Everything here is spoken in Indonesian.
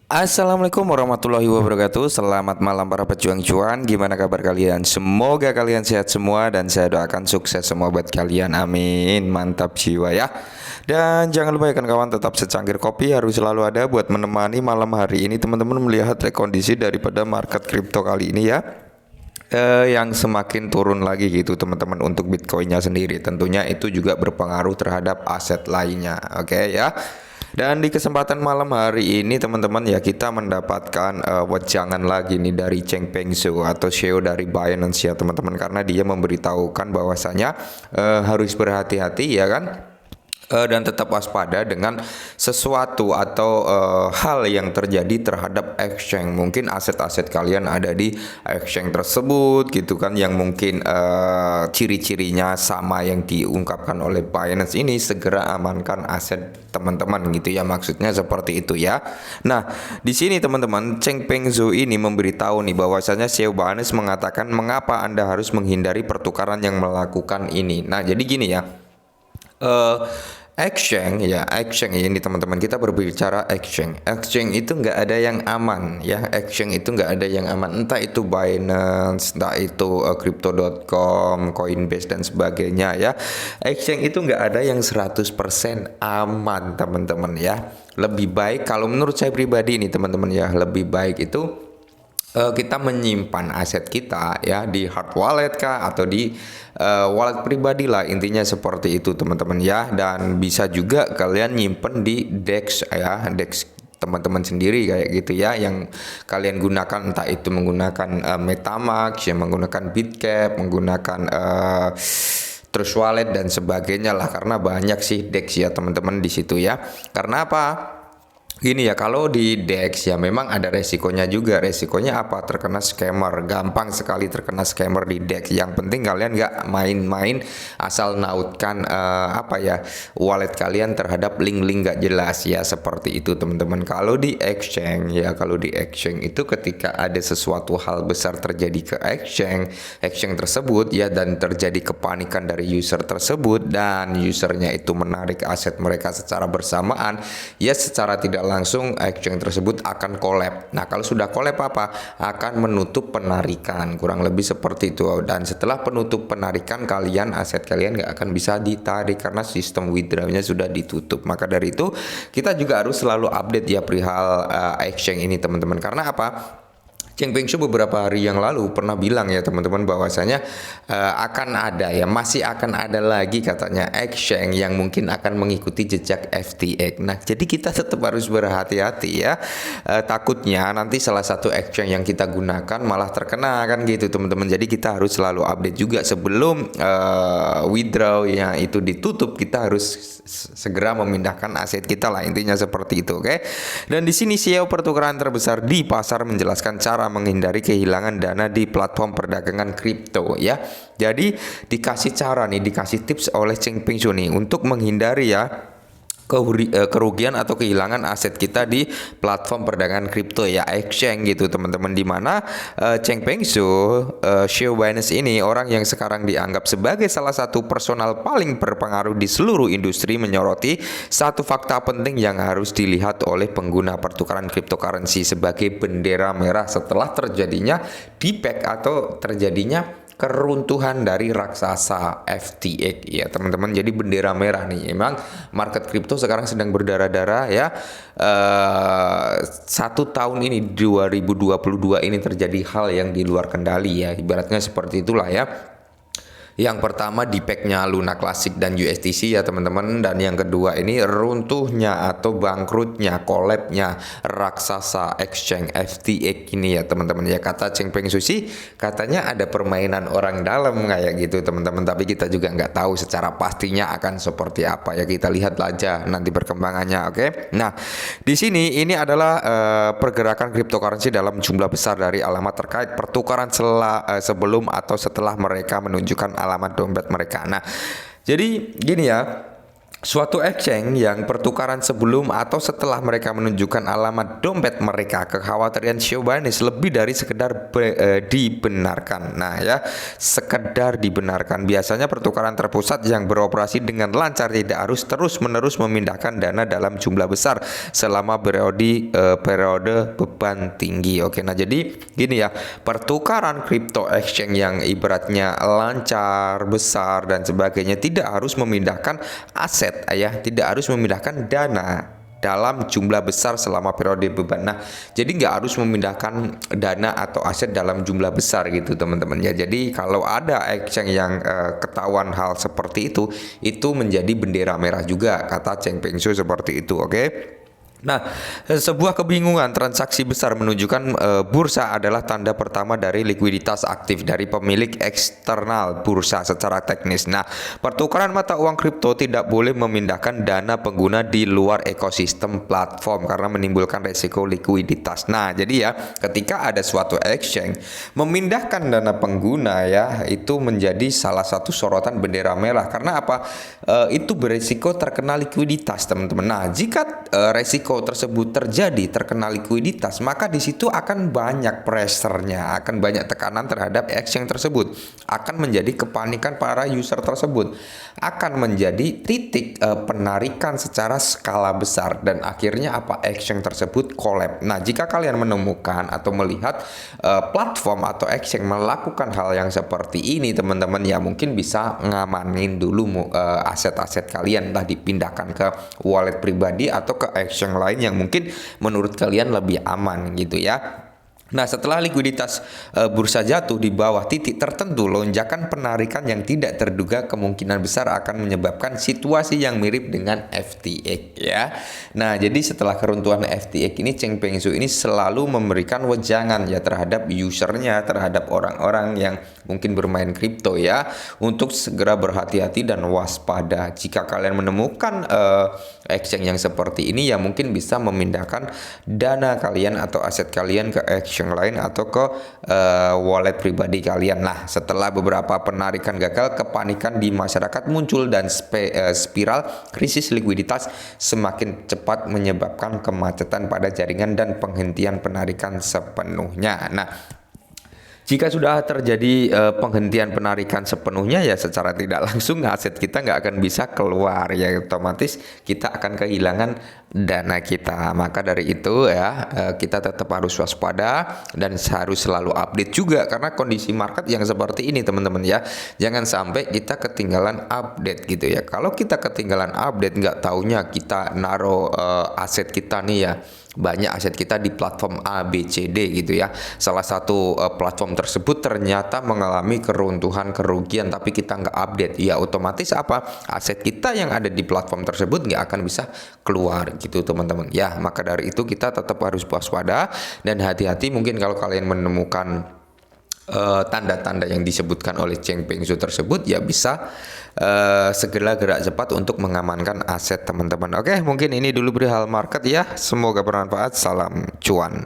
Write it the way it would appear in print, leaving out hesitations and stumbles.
Assalamualaikum warahmatullahi wabarakatuh. Selamat malam para pejuang cuan. Gimana kabar kalian? Semoga kalian sehat semua dan saya doakan sukses semua buat kalian. Amin. Mantap jiwa ya. Dan jangan lupa ya kawan, tetap secangkir kopi harus selalu ada buat menemani malam hari ini teman-teman melihat kondisi daripada market kripto kali ini ya. Yang semakin turun lagi gitu teman-teman untuk Bitcoinnya sendiri. Tentunya itu juga berpengaruh terhadap aset lainnya. Oke ya. Dan di kesempatan malam hari ini teman-teman ya kita mendapatkan wejangan lagi nih dari Cheng Peng Zhou atau CEO dari Binance ya teman-teman, karena dia memberitahukan bahwasanya harus berhati-hati ya kan. Dan tetap waspada dengan sesuatu atau hal yang terjadi terhadap exchange. Mungkin aset-aset kalian ada di exchange tersebut gitu kan, yang mungkin ciri-cirinya sama yang diungkapkan oleh Binance ini. Segera amankan aset teman-teman gitu ya, maksudnya seperti itu ya. Nah, di sini teman-teman Cheng Peng Zhou ini memberitahu nih bahwasanya CEO Binance mengatakan mengapa Anda harus menghindari pertukaran yang melakukan ini. Nah, jadi gini ya. Exchange ini teman-teman, kita berbicara exchange itu nggak ada yang aman ya. Exchange itu nggak ada yang aman, entah itu Binance, entah itu crypto.com, Coinbase dan sebagainya ya. Exchange itu nggak ada yang 100% aman teman-teman ya. Lebih baik kalau menurut saya pribadi nih teman-teman ya, lebih baik itu kita menyimpan aset kita ya di hard wallet kah atau di wallet pribadi lah, intinya seperti itu teman-teman ya. Dan bisa juga kalian nyimpen di DEX ya, DEX teman-teman sendiri kayak gitu ya, yang kalian gunakan, entah itu menggunakan MetaMask ya, menggunakan Bitcap, menggunakan Trust Wallet dan sebagainya lah, karena banyak sih DEX ya teman-teman di situ ya. Karena apa? Gini ya, kalau di DEX ya memang ada resikonya juga. Resikonya apa? Terkena scammer. Gampang sekali terkena scammer di DEX. Yang penting kalian nggak main-main asal nautkan wallet kalian terhadap link-link nggak jelas ya, seperti itu teman-teman. Kalau di exchange itu ketika ada sesuatu hal besar terjadi ke exchange tersebut ya, dan terjadi kepanikan dari user tersebut dan usernya itu menarik aset mereka secara bersamaan ya, secara tidak langsung exchange tersebut akan collab. Nah, kalau sudah collab akan menutup penarikan, kurang lebih seperti itu. Dan setelah penutup penarikan, aset kalian nggak akan bisa ditarik karena sistem withdrawnya sudah ditutup. Maka dari itu kita juga harus selalu update ya perihal exchange ini teman-teman. Karena apa? Cheng Peng Zhou beberapa hari yang lalu pernah bilang ya teman-teman bahwasanya masih akan ada lagi katanya exchange yang mungkin akan mengikuti jejak FTX. Nah, jadi kita tetap harus berhati-hati ya. Takutnya nanti salah satu exchange yang kita gunakan malah terkena kan gitu teman-teman. Jadi kita harus selalu update juga sebelum withdraw yang itu ditutup. Kita harus segera memindahkan aset kita lah, intinya seperti itu, oke? Dan di sini CEO pertukaran terbesar di pasar menjelaskan cara menghindari kehilangan dana di platform perdagangan kripto ya. Jadi dikasih tips oleh Cheng Peng Zhou nih untuk menghindari ya kerugian atau kehilangan aset kita di platform perdagangan kripto ya, exchange gitu teman-teman. Dimana Cheng Peng Zhou, CEO Binance ini, orang yang sekarang dianggap sebagai salah satu personal paling berpengaruh di seluruh industri, menyoroti satu fakta penting yang harus dilihat oleh pengguna pertukaran cryptocurrency sebagai bendera merah setelah terjadinya DeFi atau terjadinya keruntuhan dari raksasa FTX ya teman-teman. Jadi bendera merah nih, emang market kripto sekarang sedang berdarah-darah ya. 1 tahun ini 2022 ini terjadi hal yang di luar kendali ya, ibaratnya seperti itulah ya. Yang pertama DeFi-nya Luna Classic dan USDC ya teman-teman, dan yang kedua ini runtuhnya atau bangkrutnya, collab-nya raksasa exchange FTX ini ya teman-teman ya. Kata Cheng Peng Zhou sih katanya ada permainan orang dalam kayak gitu teman-teman, tapi kita juga nggak tahu secara pastinya akan seperti apa ya. Kita lihat aja nanti perkembangannya, oke? Nah, di sini ini adalah pergerakan cryptocurrency dalam jumlah besar dari alamat terkait pertukaran sebelum atau setelah mereka menunjukkan alamat dompet mereka. Nah, jadi gini ya, Suatu exchange yang pertukaran sebelum atau setelah mereka menunjukkan alamat dompet mereka, kekhawatiran Siobanis lebih dari sekedar dibenarkan. Nah ya, sekedar dibenarkan. Biasanya pertukaran terpusat yang beroperasi dengan lancar tidak harus terus-menerus memindahkan dana dalam jumlah besar selama periode beban tinggi. Oke, nah jadi gini ya, pertukaran crypto exchange yang ibaratnya lancar, besar dan sebagainya tidak harus memindahkan aset ya, tidak harus memindahkan dana dalam jumlah besar selama periode beban. Nah, jadi nggak harus memindahkan dana atau aset dalam jumlah besar gitu teman-teman ya. Jadi kalau ada exchange yang ketahuan hal seperti itu menjadi bendera merah juga kata Cheng Peng Su seperti itu. Oke. Nah, sebuah kebingungan transaksi besar menunjukkan bursa adalah tanda pertama dari likuiditas aktif dari pemilik eksternal bursa secara teknis. Nah, pertukaran mata uang kripto tidak boleh memindahkan dana pengguna di luar ekosistem platform karena menimbulkan resiko likuiditas. Nah, jadi ya, ketika ada suatu exchange memindahkan dana pengguna ya, itu menjadi salah satu sorotan bendera merah karena apa? Itu beresiko terkena likuiditas, teman-teman. Nah, jika resiko tersebut terjadi terkena likuiditas, maka di situ akan banyak pressure-nya, akan banyak tekanan terhadap exchange tersebut, akan menjadi kepanikan para user tersebut, akan menjadi titik penarikan secara skala besar dan akhirnya apa, exchange tersebut collapse. Nah, jika kalian menemukan atau melihat platform atau exchange melakukan hal yang seperti ini, teman-teman ya mungkin bisa ngamanin dulu aset-aset kalian, entah dipindahkan ke wallet pribadi atau ke exchange lain yang mungkin menurut kalian lebih aman gitu ya. Nah, setelah likuiditas bursa jatuh di bawah titik tertentu, lonjakan penarikan yang tidak terduga kemungkinan besar akan menyebabkan situasi yang mirip dengan FTX ya. Nah, jadi setelah keruntuhan FTX ini, Cheng Peng Su ini selalu memberikan wejangan ya terhadap usernya, terhadap orang-orang yang mungkin bermain kripto ya, untuk segera berhati-hati dan waspada. Jika kalian menemukan exchange yang seperti ini ya mungkin bisa memindahkan dana kalian atau aset kalian ke exchange lain atau ke wallet pribadi kalian. Nah, setelah beberapa penarikan gagal, kepanikan di masyarakat muncul dan spiral krisis likuiditas semakin cepat menyebabkan kemacetan pada jaringan dan penghentian penarikan sepenuhnya. Nah, jika sudah terjadi penghentian penarikan sepenuhnya ya secara tidak langsung aset kita nggak akan bisa keluar ya, otomatis kita akan kehilangan dana kita. Maka dari itu ya kita tetap harus waspada dan harus selalu update juga karena kondisi market yang seperti ini teman-teman ya. Jangan sampai kita ketinggalan update gitu ya. Kalau kita ketinggalan update nggak taunya kita naruh aset kita nih ya, banyak aset kita di platform A, B, C, D gitu ya. Salah satu platform tersebut ternyata mengalami keruntuhan, kerugian, tapi kita nggak update. Ya otomatis apa? Aset kita yang ada di platform tersebut nggak akan bisa keluar gitu teman-teman. Ya maka dari itu kita tetap harus waspada dan hati-hati. Mungkin kalau kalian menemukan tanda-tanda yang disebutkan oleh Cheng Peng Su tersebut ya bisa segera gerak cepat untuk mengamankan aset teman-teman. Oke, mungkin ini dulu perihal market ya. Semoga bermanfaat. Salam cuan.